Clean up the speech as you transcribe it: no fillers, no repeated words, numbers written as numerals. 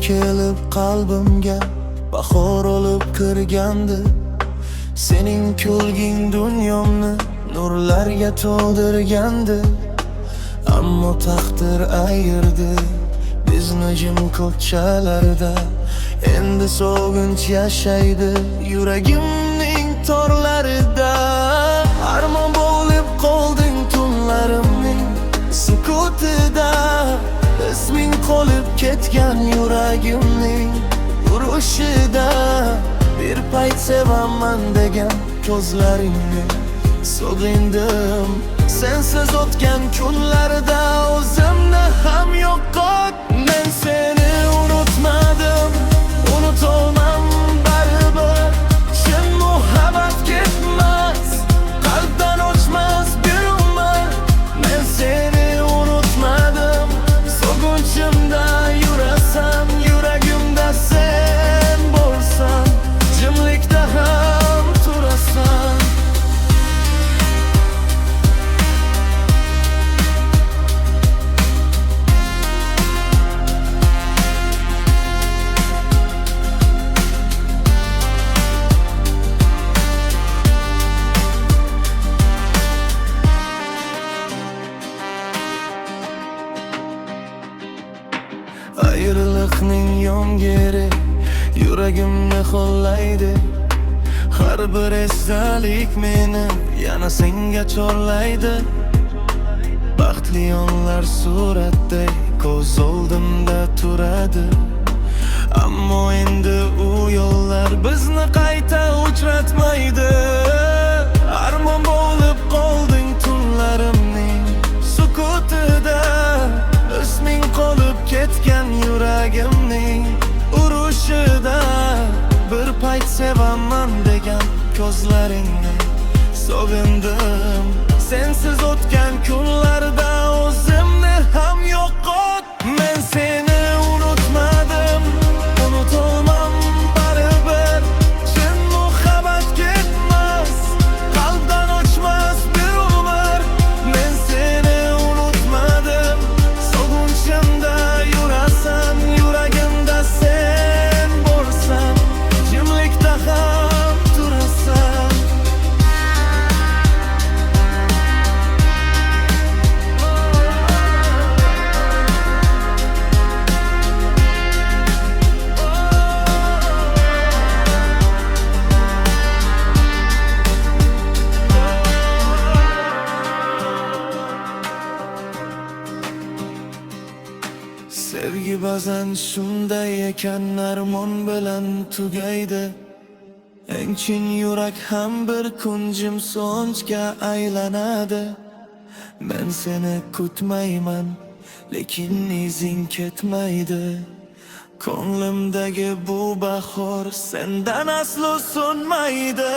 kelib qalbimga bahor olib kirgandi. Sening kulging dunyomni nurlarga to'ldirgandi. Ammo taqdir ayirdi bizni jim ko'chalarda. Endi sog'inch yashaydi yuragimning torlarida. Armon bo'lib qolding tunlarimning sukutida. Isming qolib ketgan yuragimning urushida. Bir payt sevaman degan ko'zlaringni sog'indim. Sensiz o'tgan kunlarda o'zimni ham yo'qot. Men seni unutmadim, unutolmam baribir. Chin muhabbat ketmas, qalbdan o'chmas bir umr. Men seni unutmadim, sog'inchimda yurasan, yuragimda sen bo'lsan, jimlikda ham turasan. Ayriliqning yomg'iri yuragimni xollaydi. Har bir esdalik meni yana senga chorlaydi. Baxtli onlar suratday ko'z oldimda turadi. Ammo endi u yo'llar bizni qayta uchratmaydi. Armon bo'lib qolding tunlarimning sukutida. Isming qolib ketgan yuragimning urushida. Bir payt sevaman degan ko'zlaringni sog'indim. Sensiz o'tgan kunlarda o'zimni ham yo'qot. Men seni unutmadim, unutolmam baribir. Chin muhabbat ketmas, qalbdan o'chmas bir umr. Men seni unutmadim, sog'inchimda yurasan, yuragimda sen bo'lsan, jimlikda ham turasan. Sevgi ba'zan shunday ekan, armon bilan tugaydi. Eng chin yurak ham bir kun jim so'nchga aylanadi. Men seni kutmayman, lekin izing ketmaydi. Ko'nglimdagi bu bahor sendan aslo so'nmaydi.